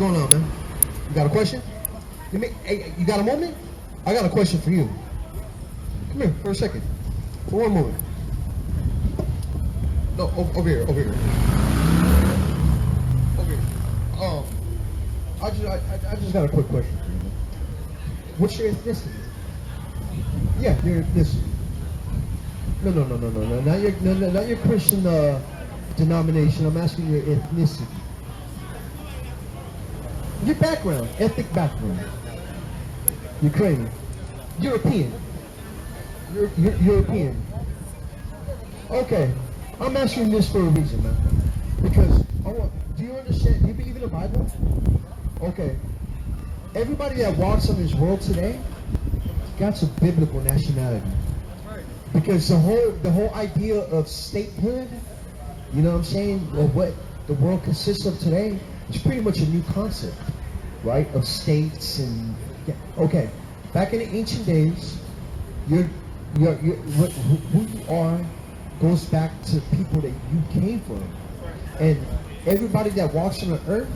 going on, man? You got a question? Hey, you got a moment? I got a question for you. Come here for a second. For one moment. No, over here. Over here. I just got a quick question for you. What's your ethnicity? Yeah, your ethnicity. No. Not your Christian denomination. I'm asking your ethnicity. Your background, ethnic background. Ukrainian. European. European. Okay. I'm asking this for a reason, man. Because do you understand? Do you believe in the Bible? Okay. Everybody that walks on this world today got some biblical nationality. Because the whole idea of statehood, you know what I'm saying, or what the world consists of today, is pretty much a new concept, right? Of states and okay. Back in the ancient days, who you are goes back to people that you came from, and everybody that walks on the earth.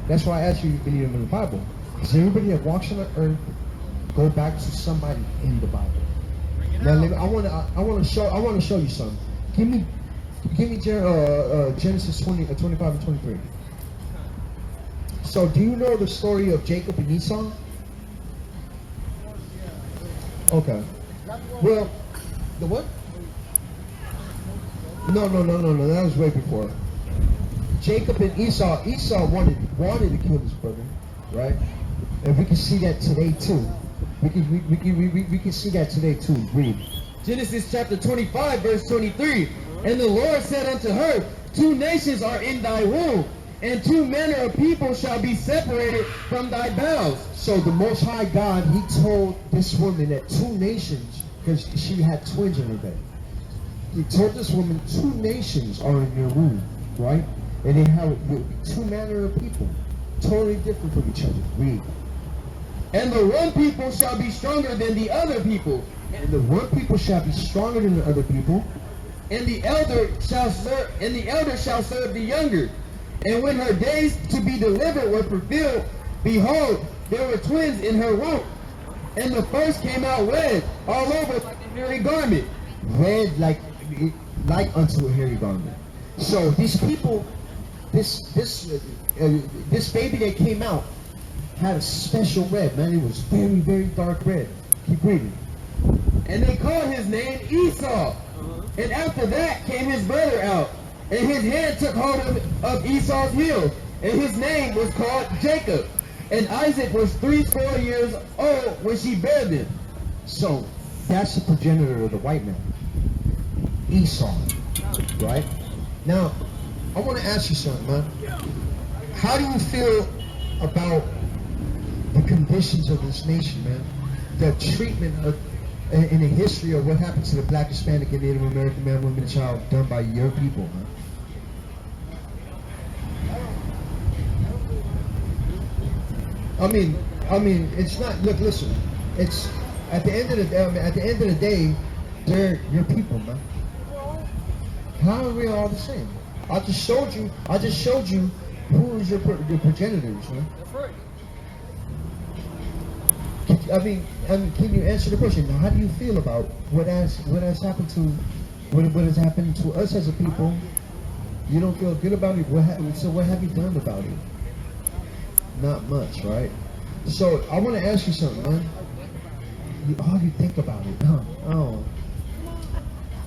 That's why I asked you if you believe in the Bible. Because everybody that walks on the earth go back to somebody in the Bible. Now, I want to show you something. Give me Genesis 25 and 23. So, do you know the story of Jacob and Esau? Okay. Well, the what? No. That was way before. Jacob and Esau. Esau wanted to kill his brother, right? And we can see that today too. We can see that today too. Read. Genesis chapter 25, verse 23. And the Lord said unto her, 2 nations are in thy womb, and 2 manner of people shall be separated from thy bowels. So the Most High God, He told this woman that 2 nations, because she had twins in her belly. He told this woman 2 nations are in your womb, right? And they have 2 manner of people, totally different from each other. Read. And the one people shall be stronger than the other people. And the one people shall be stronger than the other people. And the elder shall serve the younger. And when her days to be delivered were fulfilled, behold, there were twins in her womb. And the first came out red all over like a hairy garment. Red like unto a hairy garment. So these people, this baby that came out had a special red, man. It was very, very dark red. Keep reading. And they called his name Esau. And after that came his brother out. And his hand took hold of Esau's heel. And his name was called Jacob. And Isaac was 80 years old when she bare them. So that's the progenitor of the white man, Esau, right? Now, I want to ask you something, man. How do you feel about the conditions of this nation, man? The treatment in the history of what happened to the Black, Hispanic, and Native American man, woman, and child done by your people, man? I mean, it's not. Look, listen. It's at the end of the day. At the end of the day, they're your people, man. How are we all the same? I just showed you who is your progenitors, man. That's right. I mean, can you answer the question? Now, how do you feel about what has happened to us as a people? You don't feel good about it. So what have you done about it? Not much, right? So I want to ask you something, man. You think about it.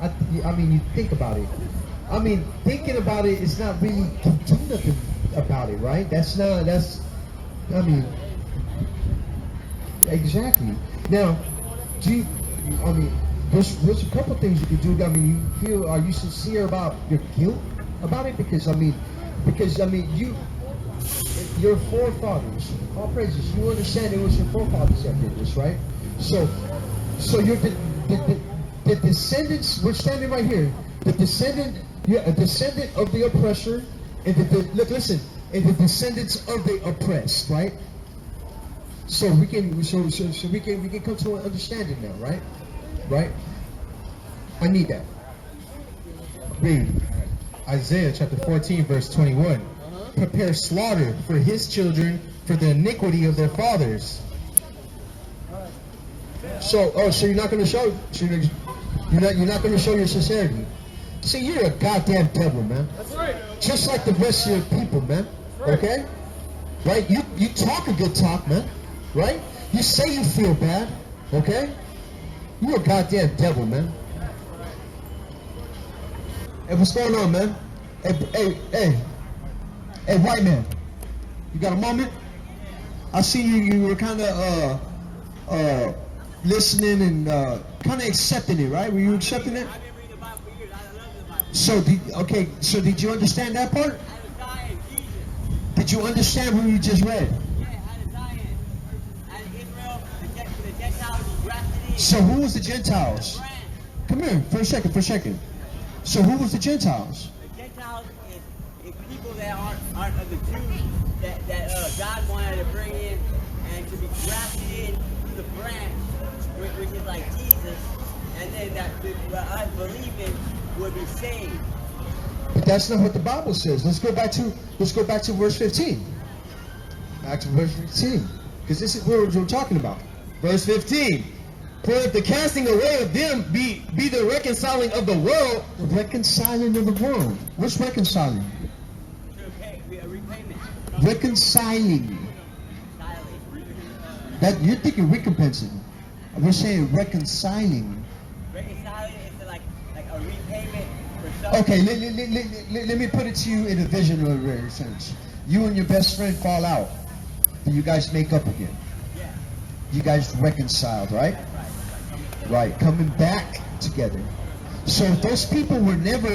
I mean, you think about it. I mean, thinking about it is not really do nothing about it, right? I mean, exactly. Now, there's a couple things you can do. I mean, are you sincere about your guilt about it? Because your forefathers, all praises, you understand it was your forefathers that did this, right? So you're the descendants, we're standing right here, a descendant of the oppressor, and and the descendants of the oppressed, right? So we can come to an understanding now, right? Right? I need that. Read Isaiah chapter 14, verse 21. prepare slaughter for his children for the iniquity of their fathers. So you're not going to show, you're not going to show your sincerity. See, you're a goddamn devil, man. That's right. Just like the rest of your people, man. Okay? Right? You talk a good talk, man. Right? You say you feel bad. Okay? You're a goddamn devil, man. Hey, what's going on, man? Hey, white man. You got a moment? I see you were kind of listening and kind of accepting it, right? Were you accepting it? I've been reading the Bible for years. I love the Bible. So did you understand that part? I had a dying Jesus. Did you understand what you just read? Yeah, I had a dying. And Israel, the Gentiles grafted in. So who was the Gentiles? Brand. Come here for a second. So who was the Gentiles? The Gentiles is people that aren't of the Jews that God wanted to bring in and to be grafted in to the branch, which is like Jesus, and then that us believing would be saved. But that's not what the Bible says. Let's go back to verse 15. Back to verse 15, because this is what we're talking about. Verse 15. For if the casting away of them be the reconciling of the world, The reconciling of the world. What's reconciling? To pay a repayment. Reconciling. That you're thinking recompensing. We're saying reconciling. Reconciling is like a repayment for something. Okay, let me put it to you in a visionary sense. You and your best friend fall out, and you guys make up again. Yeah. You guys reconciled, right? Right, coming back together. So if those people were never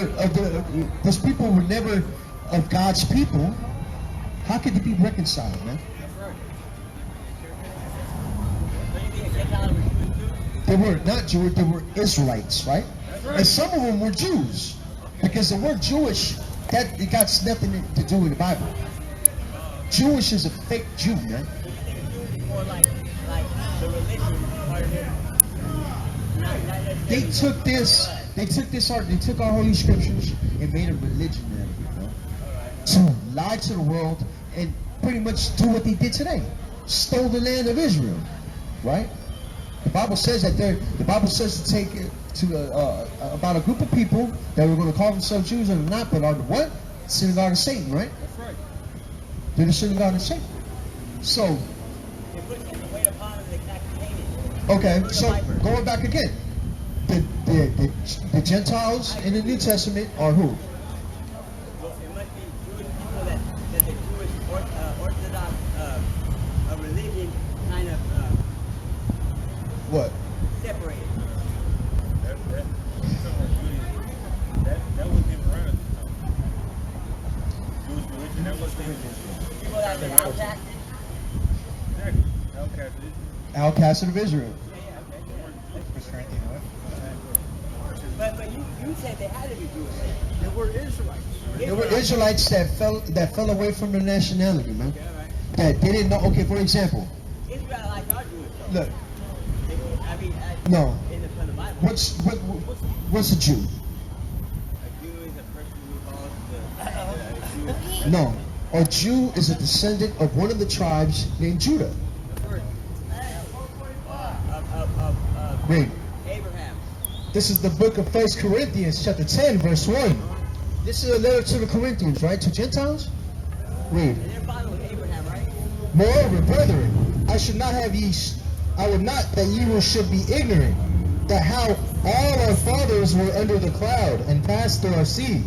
of God's people, how could they be reconciled, man? So you think a Gentile was Jewish too? They were not Jewish, they were Israelites, right? And some of them were Jews. Because the word Jewish, that it got nothing to do with the Bible. Jewish is a fake Jew, man. You think Jews is more like the religion part of it? Not They necessarily took our holy scriptures and made a religion out of it, man. To lie to the world and pretty much do what they did today. Stole the land of Israel, right? The Bible says to take it to about a group of people that were going to call themselves Jews and not, but are the what? Synagogue of Satan, right? That's right. They're the synagogue of Satan. So, They put the weight upon them and they contained it. okay, so going back again, the Gentiles in the New Testament are who? Well, it must be Jewish people that the Jewish Orthodox religion kind of What? separated. That wasn't even around at the time. Jewish religion, that wasn't even People that have been outcasted. exactly. Outcasted. Outcast of Israel. Yeah, okay. But you said they had to be Jewish. They were Israelites. There were Israelites that fell away from their nationality, man. Yeah, right. That they didn't know. Okay, for example, Israelites are Jewish. look, I mean, no. from the Bible. What's a Jew? A Jew is a person who follows the Jewish. No, a Jew is a descendant of one of the tribes named Judah. Of Read. Abraham. This is the book of 1 Corinthians, chapter 10, verse 1. This is a letter to the Corinthians, right? To Gentiles? Read. And their father was Abraham, right? Moreover, brethren, I would not that ye should be ignorant, that how all our fathers were under the cloud and passed through our sea.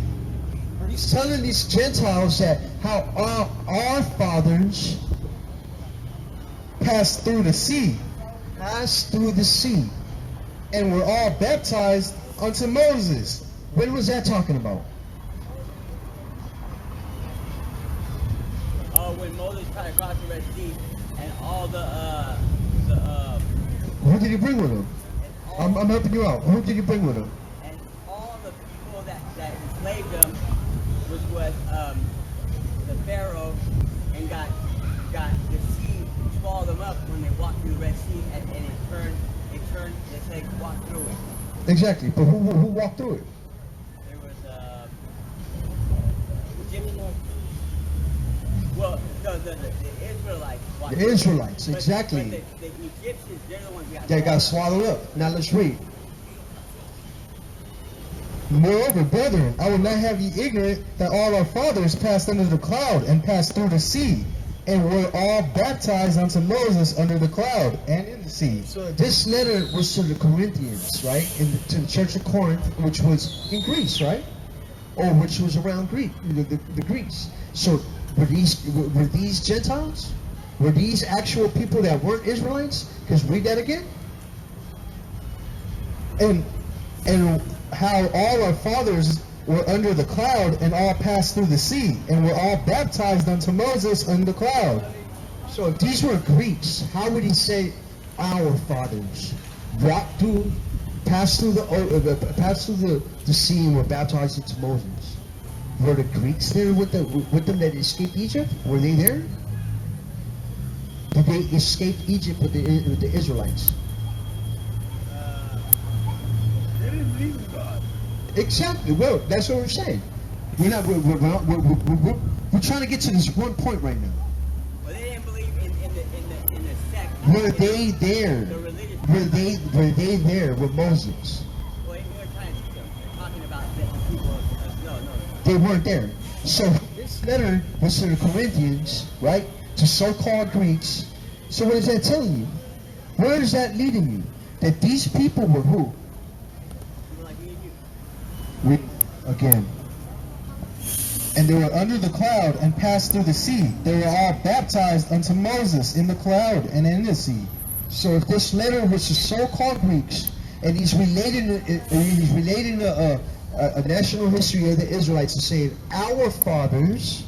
He's telling these Gentiles that how our fathers passed through the sea, and were all baptized unto Moses. When was that talking about? When Moses tried to cross the Red Sea, and all Who did he bring with him? I'm helping you out. Who did he bring with him? and all the people that enslaved them, which was the Pharaoh, and got the sea swallowed them up when they walked through the Red Sea, and it turned, they said walk through it. Exactly. But who walked through it? There was Egyptian. Well, the Israelites. The Israelites, But- exactly. But the Egyptians, they're the ones who got They got swallowed up. Now let's read. Moreover, brethren, I will not have ye ignorant that all our fathers passed under the cloud and passed through the sea, and were all baptized unto Moses under the cloud and in the sea. So this letter was to the Corinthians, right? To the church of Corinth, which was in Greece, right? Or which was around Greek, the Greeks. So were these Gentiles? Were these actual people that weren't Israelites? Because read that again. And how all our fathers were under the cloud and all passed through the sea and were all baptized unto Moses in the cloud. So if these were Greeks, how would he say our fathers passed through the sea and were baptized into Moses? Were the Greeks there with them that escaped Egypt? Were they there? Did they escape Egypt with the Israelites? They didn't believe in God. Exactly. Well, that's what we're saying. We're trying to get to this one point right now. Well, they didn't believe in the sect. Were they there? The religious. Were they there with Moses? Well, you're talking about the people. No. They weren't there. So this letter was to the Corinthians, right? To so-called Greeks. So what is that telling you? Where is that leading you? That these people were who? People like me and you. Read again. And they were under the cloud and passed through the sea. They were all baptized unto Moses in the cloud and in the sea. So if this letter was to so-called Greeks, and he's relating a national history of the Israelites and saying, our fathers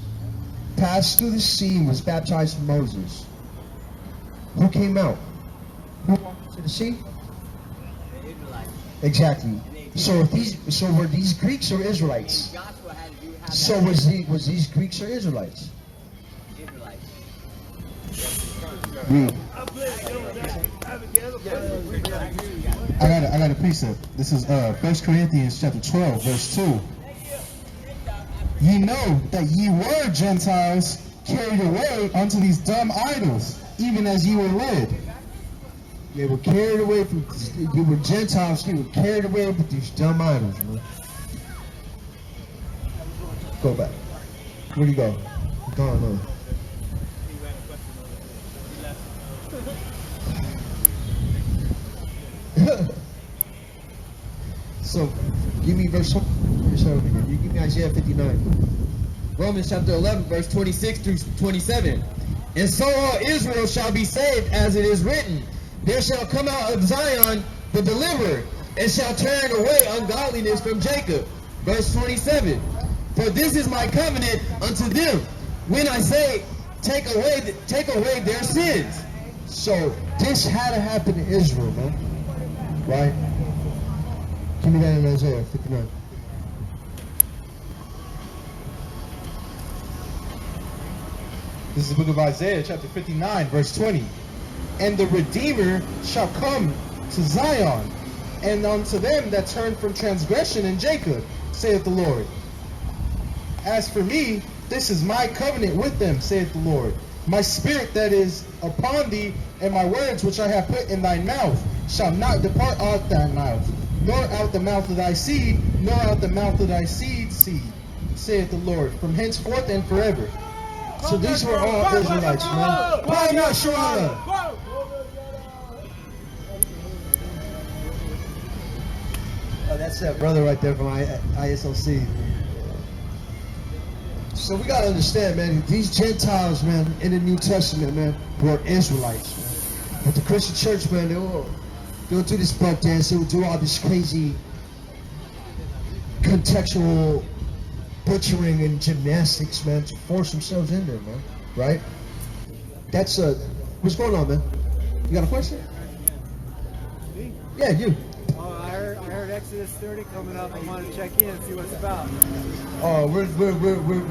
passed through the sea and was baptized in Moses. Who came out? Who walked into the sea? The Israelites. Exactly. So were these Greeks or Israelites? And Joshua had to do have So that was these Greeks or Israelites? Israelites. Read. I got a precept. This is 1 Corinthians chapter 12, verse 2. Ye know that ye were Gentiles carried away unto these dumb idols, even as ye were led. They were carried away you were Gentiles, they were carried away with these dumb idols, man. Go back. Where'd you go? Go on. So, give me verse 1. You give me Isaiah 59. Romans chapter 11, verse 26 through 27. And so all Israel shall be saved, as it is written, there shall come out of Zion the deliverer, and shall turn away ungodliness from Jacob. Verse 27. For this is my covenant unto them, when I say, take away their sins. So, this had to happen to Israel, man. Right? Give me that in Isaiah 59. This is the book of Isaiah, chapter 59, verse 20. And the Redeemer shall come to Zion, and unto them that turn from transgression in Jacob, saith the Lord. As for me, this is my covenant with them, saith the Lord. My spirit that is upon thee, and my words which I have put in thy mouth, shall not depart out thy mouth, nor out the mouth of thy seed, nor out the mouth of thy seed, saith the Lord, from henceforth and forever. So these were all Israelites, man. Why not showing up? Oh, that's that brother right there from ISLC. So we gotta understand, man, these Gentiles, man, in the New Testament, man, were Israelites, man. But the Christian church, man, they'll do this butt dance, they'll do all this crazy contextual butchering and gymnastics, man, to force themselves in there, man. Right? That's what's going on, man? You got a question? Yeah, you. Oh, I heard Exodus 30 coming up. I want to check in and see what it's about. Oh, we're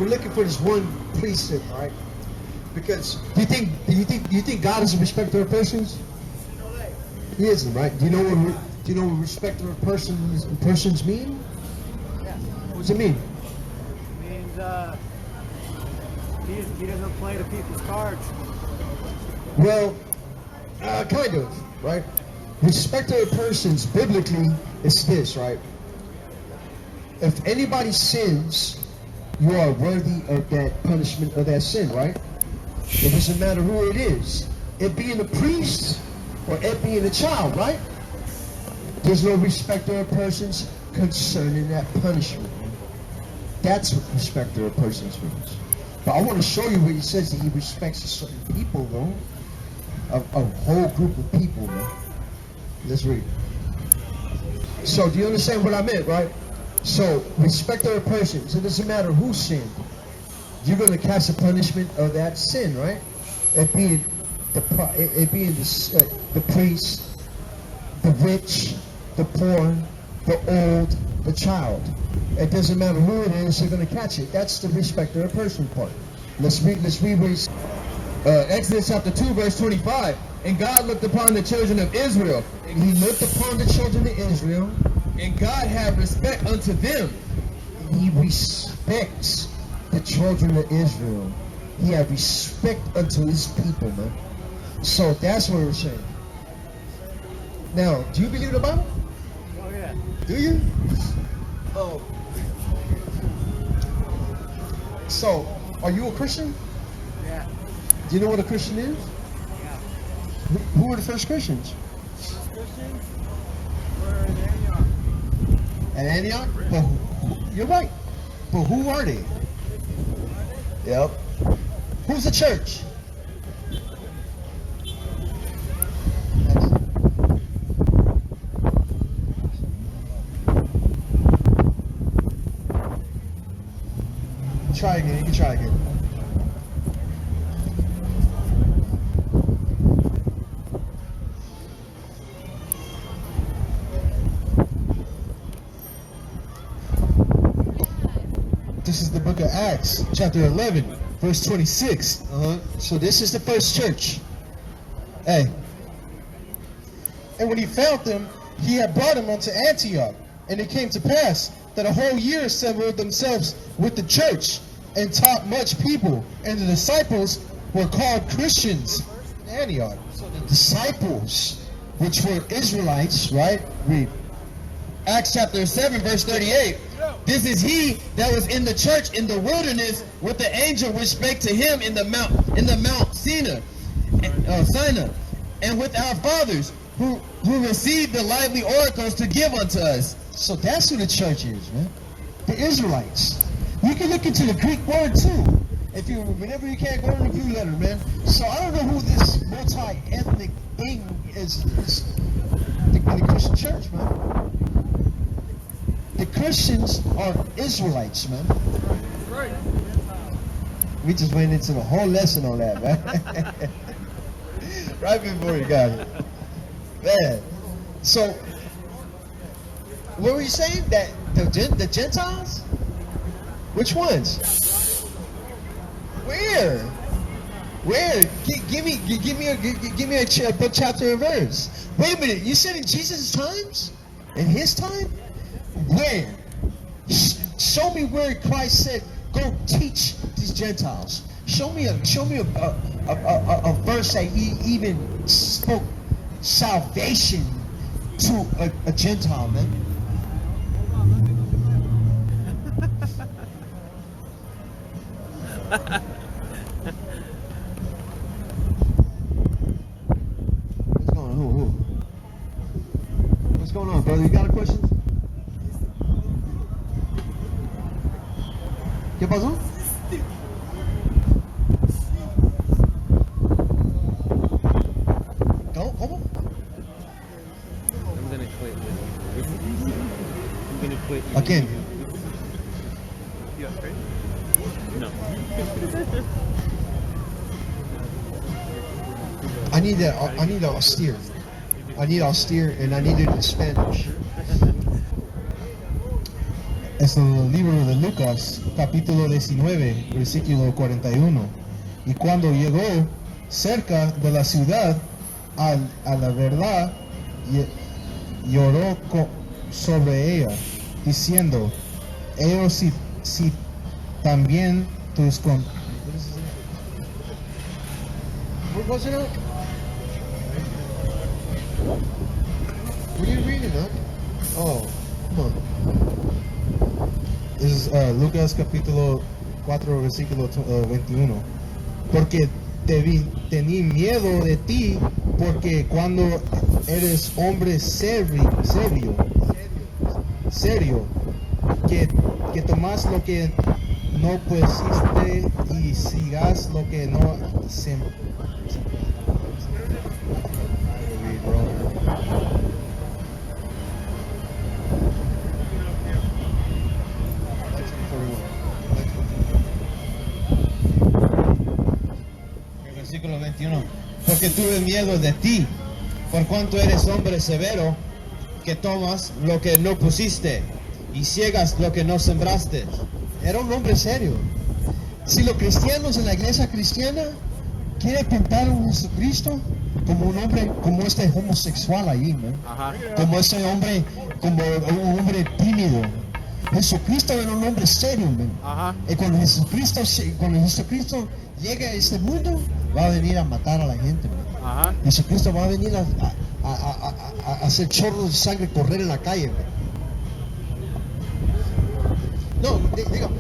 looking for this one precept, all right? Because do you think God is a respecter of persons? He isn't, right? Do you know what respecter of persons mean? Yeah. What does it mean? It means He doesn't play the people's cards. Well, kind of, right? Respect of persons, biblically, is this, right? If anybody sins, you are worthy of that punishment of that sin, right? It doesn't matter who it is. It being a priest or it being a child, right? There's no respect of persons concerning that punishment. That's what respect of persons means. But I want to show you where he says that he respects a certain people, though. A whole group of people, man. Let's read. So, do you understand what I meant, right? So, respect of persons. It doesn't matter who sinned. You're going to catch the punishment of that sin, right? It being the priest, the rich, the poor, the old, the child. It doesn't matter who it is, you're going to catch it. That's the respect of a person part. Let's read Exodus chapter 2, verse 25. And God looked upon the children of Israel, And he looked upon the children of Israel, and God had respect unto them. and he respects the children of Israel. He had respect unto his people, man. So that's what we're saying. Now, do you believe in the Bible? Oh yeah. Do you? Oh. So, are you a Christian? Yeah. Do you know what a Christian is? Yeah. Who were the first Christians? Christians were in Antioch. At Antioch? But you're right. But who are they? Yep. Who's the church? Try again. You can try again. This is the book of Acts, chapter 11, verse 26. So this is the first church. Hey. And when he found them, he had brought them unto Antioch. And it came to pass that a whole year assembled themselves with the church and taught much people. And the disciples were called Christians in Antioch. So the disciples, which were Israelites, right? Read. Acts chapter 7, verse 38. This is he that was in the church in the wilderness with the angel which spake to him in the mount Sinai, and with our fathers who received the lively oracles to give unto us. So that's who the church is, man. The Israelites. You can look into the Greek word too. If you, whenever you can't go in the Greek letter, man. So I don't know who this multi-ethnic thing is the Christian church, man. The Christians are Israelites, man. Right. We just went into the whole lesson on that, man. Right before you got it. Man. So, what were you saying? That the Gentiles? Which ones? Where? Where? Give me a book, chapter, and verse. Wait a minute. You said in Jesus' times? In his time? Where? Show me where Christ said, "Go teach these Gentiles." Show me a verse that he even spoke salvation to a Gentile, man. What's going on? Who? What's going on, brother? You got a question? ¿Qué pasó? ¿Cómo? I'm gonna quit. I'm gonna quit. ¿A quién? You afraid? No. I need austere. I need austere, and I need it in Spanish. Es el libro de Lucas, capítulo 19, versículo 41. Y cuando llegó cerca de la ciudad, a la verdad, lloró sobre ella, diciendo, ellos si también tus Was it up? What are you reading, huh? Oh, come on. Es Lucas capítulo 4, versículo 21. Porque tení miedo de ti, porque cuando eres hombre serio, que tomas lo que no pusiste y sigas lo que no se... Versículo 21. Porque tuve miedo de ti, por cuanto eres hombre severo, que tomas lo que no pusiste y ciegas lo que no sembraste. Era un hombre serio. Si los cristianos en la iglesia cristiana quieren pintar a Jesucristo como un hombre, como este homosexual ahí, ¿no? Como ese hombre, como un hombre tímido. Jesucristo era un hombre serio, ¿no? Y cuando Jesucristo llega a este mundo, va a venir a matar a la gente, ¿no? Jesucristo va a venir a hacer chorros de sangre correr en la calle, ¿no? No, dígame.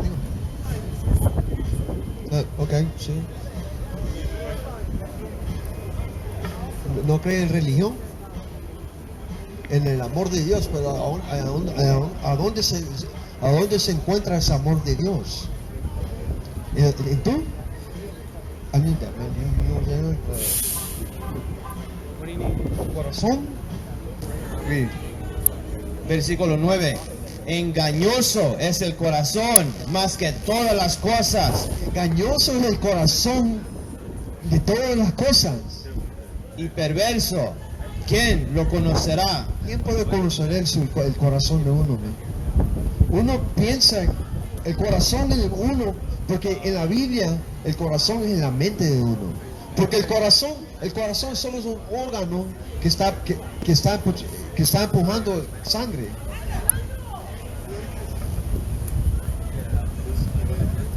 Ok, sí. No cree en religión, en el amor de Dios, pero ¿a dónde se encuentra ese amor de Dios? ¿En tú? Corazón. Versículo 9. Engañoso es el corazón más que todas las cosas. Engañoso es el corazón de todas las cosas. Y perverso, ¿quién lo conocerá? ¿Quién puede conocer el corazón de uno? Uno piensa, el corazón de uno, porque en la Biblia el corazón es en la mente de uno. Porque el corazón solo es un órgano que está empujando sangre.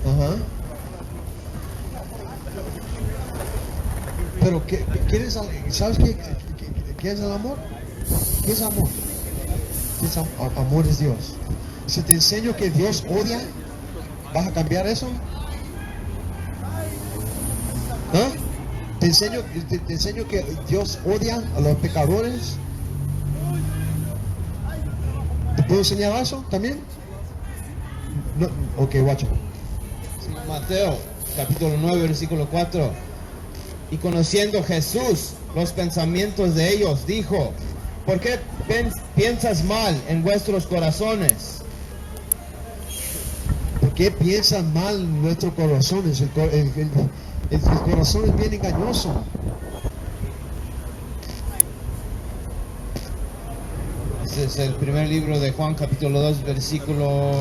Ajá. Pero ¿sabes qué es el amor? ¿Qué es amor? ¿Qué es amor es Dios. Si te enseño que Dios odia, ¿vas a cambiar eso? ¿Ah? Te enseño que Dios odia a los pecadores. ¿Te puedo enseñar eso también? No, ok, guacho. Mateo, capítulo 9, versículo 4. Y conociendo Jesús los pensamientos de ellos, dijo: ¿por qué piensas mal en vuestros corazones? ¿Por qué piensan mal en nuestros corazones? El corazón es bien engañoso. Este es el primer libro de Juan, capítulo 2, versículo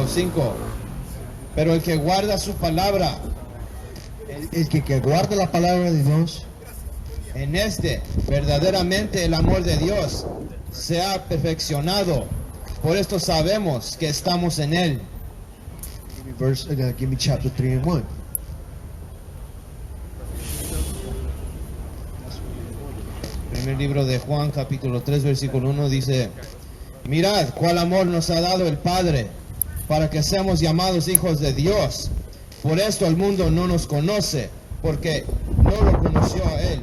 5. Pero el que guarda su palabra, el que guarda la palabra de Dios, en este verdaderamente el amor de Dios se ha perfeccionado. Por esto sabemos que estamos en él. Give me chapter 3 and 1. Primer libro de Juan, capítulo 3, versículo 1 dice: mirad cuál amor nos ha dado el Padre, para que seamos llamados hijos de Dios. Por esto el mundo no nos conoce, porque no lo conoció a Él.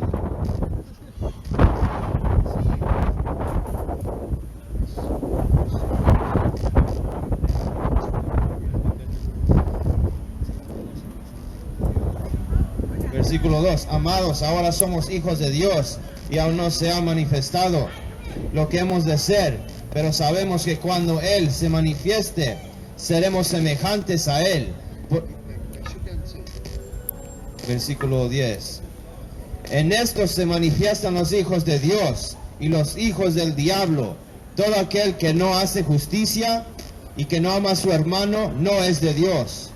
Versículo 2. Amados, ahora somos hijos de Dios, y aún no se ha manifestado lo que hemos de ser, pero sabemos que cuando Él se manifieste, seremos semejantes a Él. Versículo 10. En esto se manifiestan los hijos de Dios y los hijos del diablo. Todo aquel que no hace justicia y que no ama a su hermano no es de Dios.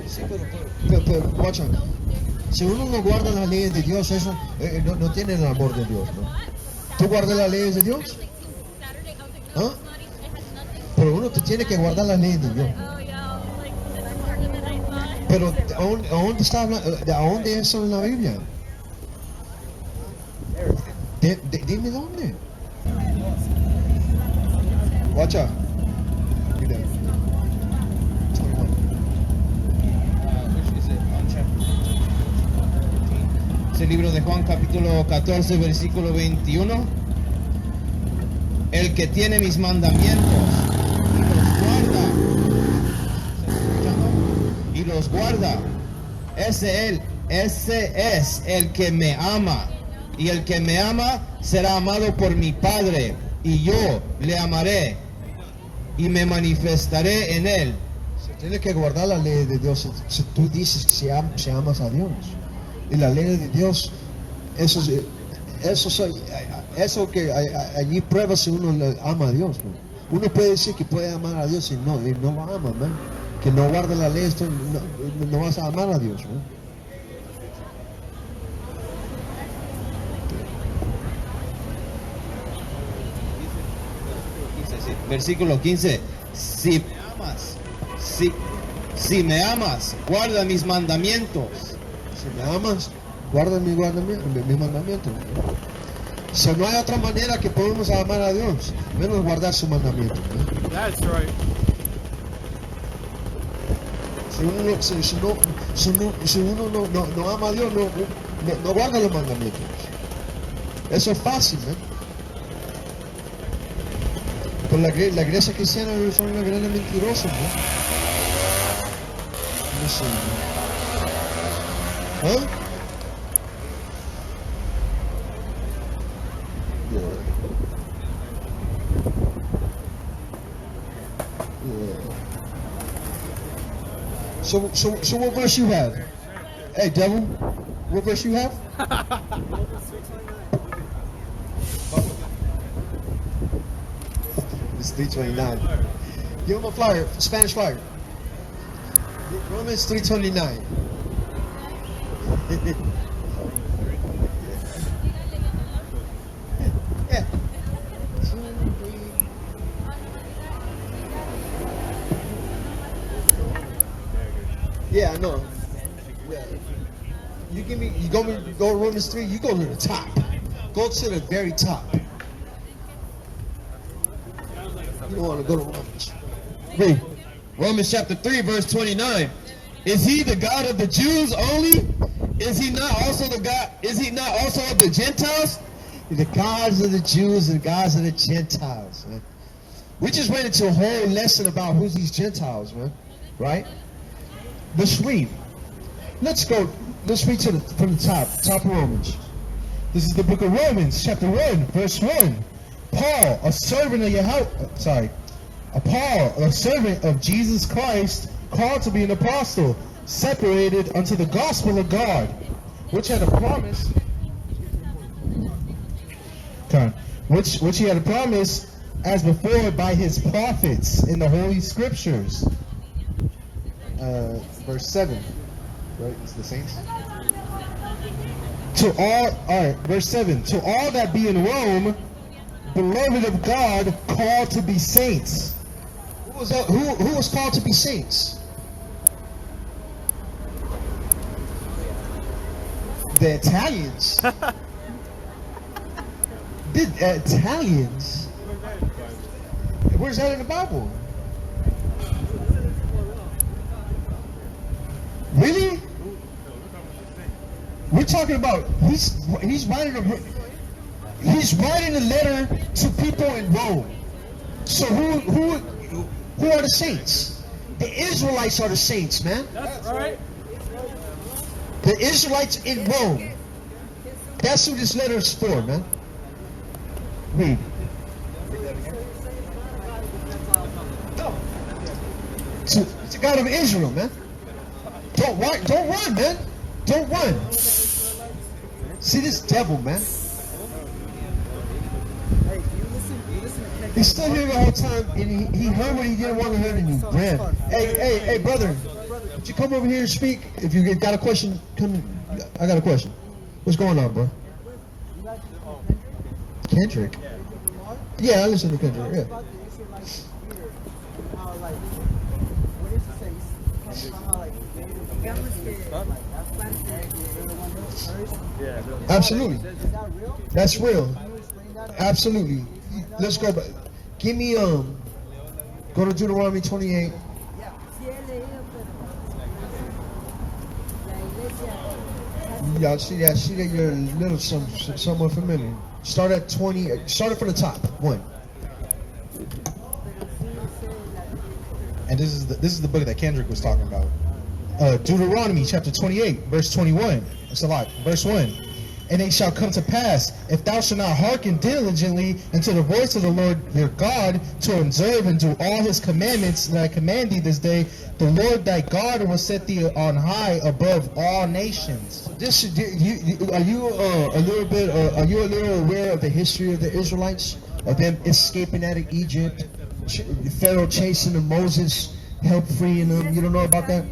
Sí, pero guacha, si uno no guarda las leyes de Dios, eso no tiene el amor de Dios, ¿no? ¿Tú guardas las leyes de Dios? ¿Ah? Pero uno te tiene que guardar las leyes de Dios. Pero ¿a dónde está hablando? ¿A dónde eso en la Biblia? Dime dónde. Watch out. Read that. 21. Which is it? On chapter 14. Es el libro de Juan, capítulo 14, versículo 21. El que tiene mis mandamientos y los guarda, ese es el que me ama. Y el que me ama será amado por mi Padre, y yo le amaré y me manifestaré en él. Se tiene que guardar la ley de Dios. Si tú dices que si amas a Dios, y la ley de Dios, eso que allí prueba si uno le ama a Dios, ¿no? Uno puede decir que puede amar a Dios y no lo ama, ¿no? Que no guarda la ley, no vas a amar a Dios, ¿no? Versículo 15. Si me amas, guarda mis mandamientos. Si me amas, guarda mis mandamientos. O sea, no hay otra manera que podemos amar a Dios, menos guardar sus mandamientos, ¿no? That's right. Si uno no ama a Dios, no guarda los mandamientos. Eso es fácil, ¿no? Pero la iglesia cristiana son una gran mentirosa, ¿no? No sé, ¿no? ¿Ah? So what verse you have? Hey, devil, what verse you have? It's 329. Give him a flyer, Spanish flyer. Romans 329. Yeah. Yeah, I know. Yeah. You go to Romans 3, you go to the top. Go to the very top. You don't want to go to Romans. Read. Romans chapter 3, verse 29. Is he the God of the Jews only? Is he not also of the Gentiles? The gods of the Jews and the gods of the Gentiles, man. We just went into a whole lesson about who's these Gentiles, man. Right? Let's read. Let's read from the top of Romans. This is the book of Romans, chapter 1, verse 1. Paul, a servant of Jesus Christ, called to be an apostle, separated unto the gospel of God, which had a promise, which he had a promise as before by his prophets in the Holy Scriptures. Verse 7, right? It's the saints. Verse 7. To all that be in Rome, beloved of God, called to be saints. Who was called to be saints? The Italians. The Italians? Where's that in the Bible? Really? We're talking about he's writing a letter to people in Rome. So who are the saints? The Israelites are the saints, man. That's right. The Israelites in Rome. That's who this letter is for, man. Read. To the God of Israel, man. Don't run, man. Don't run. See this devil, man. He's still here the whole time, and he heard what he didn't want to hear, and he ran. Hey, brother, would you come over here and speak? If you got a question, come. I got a question. What's going on, bro? Kendrick. Yeah, I listen to Kendrick. Yeah. About the Israelites here, how like, what does it say? Talking about how like Absolutely. Is that real? That's real. Can you explain that? Absolutely. Let's go back. Give me go to Deuteronomy 28. Y'all see that? See that you're a little somewhat familiar. Start at 20. Start it from the top. 1. And this is the book that Kendrick was talking about. Deuteronomy chapter 28, verse 21. It's a lot. Verse 1. And it shall come to pass, if thou shalt not hearken diligently unto the voice of the Lord your God, to observe and do all his commandments that I command thee this day, the Lord thy God will set thee on high above all nations. This are you a little bit? Are you a little aware of the history of the Israelites, of them escaping out of Egypt, Pharaoh chasing them, Moses helped freeing them? You don't know about that?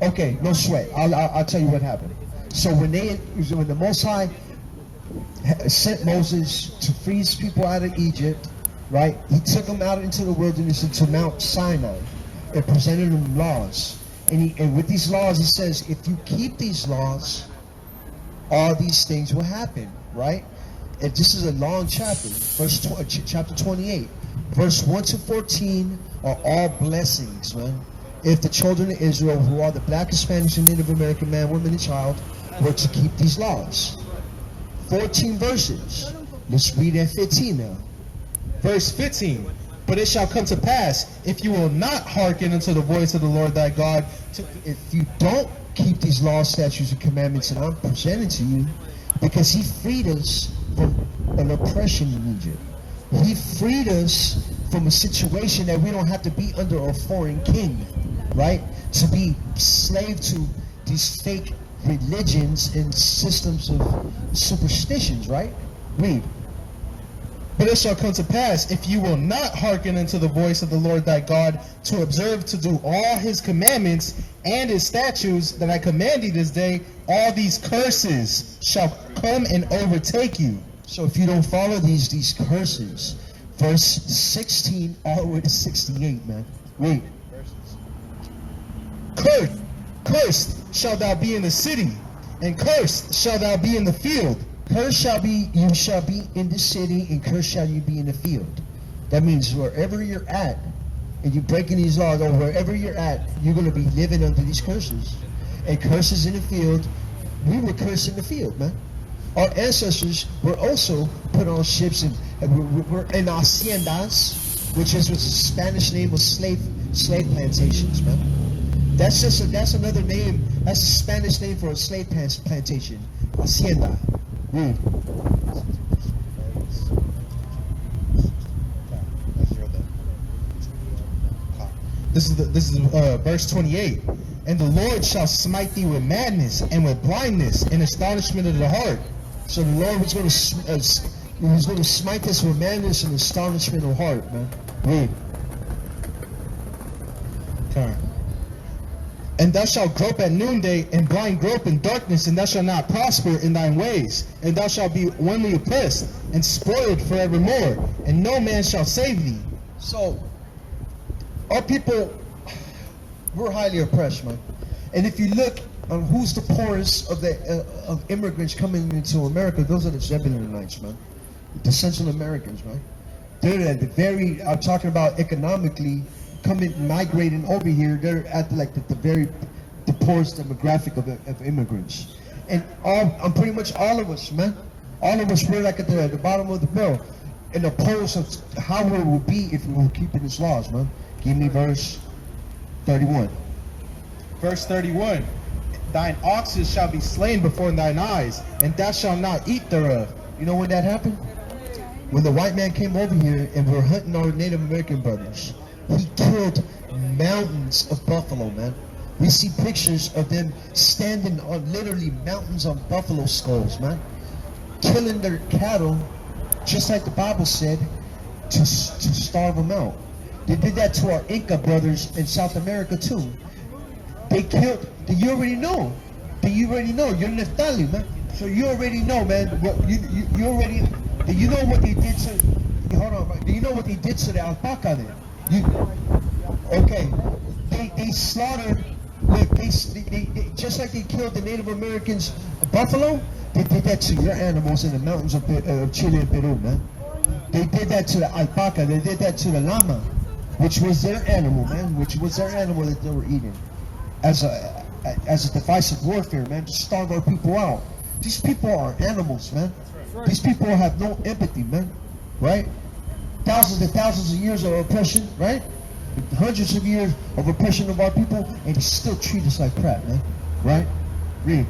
Okay, no sweat. I'll tell you what happened. So when the Most High sent Moses to free his people out of Egypt, right? He took them out into the wilderness, into Mount Sinai, and presented them laws. And with these laws, he says, if you keep these laws, all these things will happen, right? And this is a long chapter, chapter 28. Verse 1 to 14 are all blessings, man. If the children of Israel, who are the black, Hispanic, and Native American man, woman, and child, were to keep these laws. 14 verses. Let's read at 15 now. Verse 15. But it shall come to pass, if you will not hearken unto the voice of the Lord thy God, If you don't keep these laws, statutes, and commandments that I'm presenting to you, because he freed us from an oppression in Egypt. He freed us from a situation that we don't have to be under a foreign king, right? To be slave to these fake religions and systems of superstitions, right? Read. But it shall come to pass, if you will not hearken unto the voice of the Lord thy God, to observe to do all his commandments and his statutes that I command thee this day, all these curses shall come and overtake you. So if you don't follow these curses, verse 16 all the way to 68, man. Read. Cursed shalt thou be in the city, and cursed shalt thou be in the field. Cursed you shall be in the city, and cursed shall you be in the field. That means wherever you're at, and you're breaking these laws, or wherever you're at, you're going to be living under these curses. And curses in the field, we were cursed in the field, man. Our ancestors were also put on ships and were in haciendas, which was a Spanish name of slave plantations, man. That's another name. That's a Spanish name for a slave plantation. Hacienda. Read. This is verse 28. And the Lord shall smite thee with madness and with blindness and astonishment of the heart. So the Lord was going to smite us with madness and astonishment of heart, man. Read. Turn. And thou shalt grope at noonday, and blind grope in darkness, and thou shalt not prosper in thine ways. And thou shalt be only oppressed, and spoiled forevermore, and no man shall save thee. So, our people, we're highly oppressed, man. And if you look on who's the poorest of immigrants coming into America, those are the Zebulonites, man. The Central Americans, man. They're at the I'm talking about economically, migrating over here. They're at the poorest demographic of immigrants. And pretty much all of us, man. All of us, we're like at the bottom of the barrel. And opposed of how we would be if we were keeping these laws, man. Give me verse 31. Verse 31. Thine oxen shall be slain before thine eyes, and thou shalt not eat thereof. You know when that happened? When the white man came over here and we're hunting our Native American brothers. He killed mountains of buffalo, man. We see pictures of them standing on literally mountains of buffalo skulls, man. Killing their cattle, just like the Bible said, to starve them out. They did that to our Inca brothers in South America too. They killed, you already know. You're Neftali, man. So you already know, man. You know what they did to hold on. Do you know what they did to the alpaca then? Okay. They slaughtered, look, they, just like they killed the Native Americans buffalo, they did that to your animals in the mountains of Chile and Peru, man. They did that to the alpaca. They did that to the llama, which was their animal, man. Which was their animal that they were eating, as a device of warfare, man, to starve our people out. These people are animals, man. These people have no empathy, man. Right? Thousands and thousands of years of oppression, right? Hundreds of years of oppression of our people, and they still treat us like crap, man. Right? Read.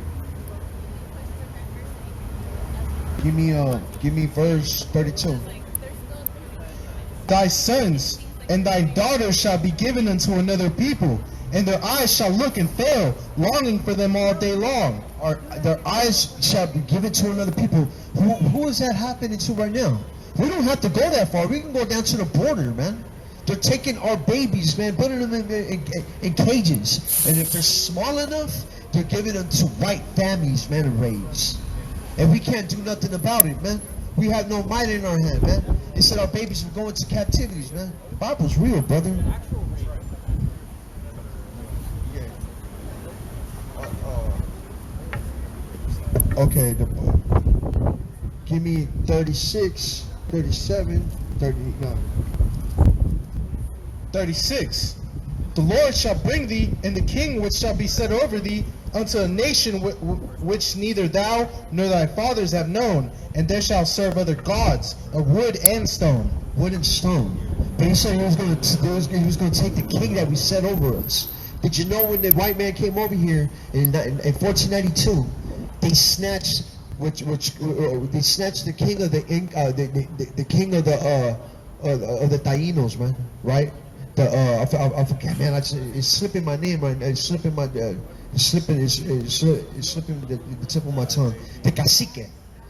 Give me verse 32. Thy sons and thy daughters shall be given unto another people, and their eyes shall look and fail, longing for them all day long. Or their eyes shall be given to another people. Who is that happening to right now? We don't have to go that far. We can go down to the border, man. They're taking our babies, man, putting them in cages. And if they're small enough, they're giving them to white families, man, to raise. And we can't do nothing about it, man. We have no might in our hand, man. They said our babies were going to captivities, man. The Bible's real, brother. Okay, give me 36, 37, 39. 36. The Lord shall bring thee, and the king which shall be set over thee, unto a nation which neither thou nor thy fathers have known, and there shall serve other gods of wood and stone. Wood and stone. But he said he was going to take the king that we set over us. Did you know when the white man came over here in 1492, they snatched they snatched the king of the king of the Taínos, man, right? I forget, man. It's slipping my name right now. It's slipping the tip of my tongue. The cacique,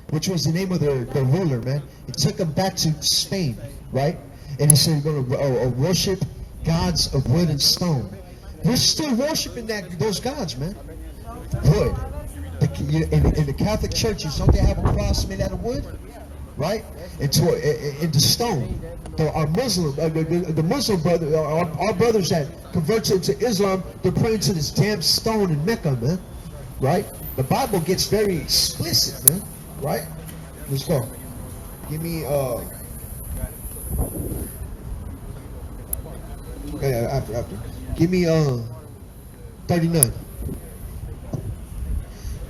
which was the name of the ruler, man. It took them back to Spain, right? And he said we're going to worship gods of wood and stone. We're still worshiping those gods, man. Wood. In the Catholic churches, don't they have a cross made out of wood? Right? Into stone. Our Muslim, the Muslim brother, our brothers that converted to Islam, they're praying to this damn stone in Mecca, man. Right? The Bible gets very explicit, man. Right? Let's go. Give me okay, after. Give me 39.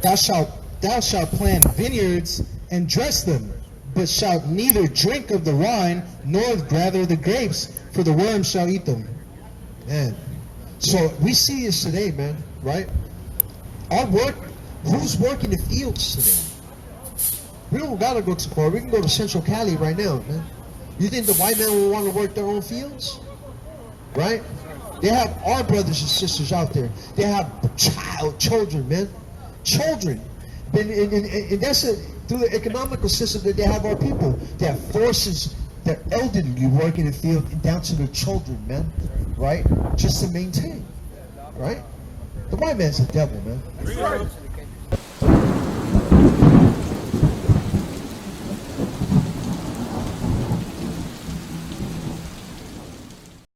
Thou shalt plant vineyards and dress them, but shalt neither drink of the wine nor gather the grapes, for the worms shall eat them. Man, so we see this today, man, right? Our work, who's working the fields today? We don't gotta go to far. We can go to Central Cali right now, man. You think the white man will want to work their own fields? Right? They have our brothers and sisters out there. They have children, man. Children. And that's through the economical system that they have our people. That forces their elderly work in the field down to their children, man. Right? Just to maintain. Right? The white man's the devil, man.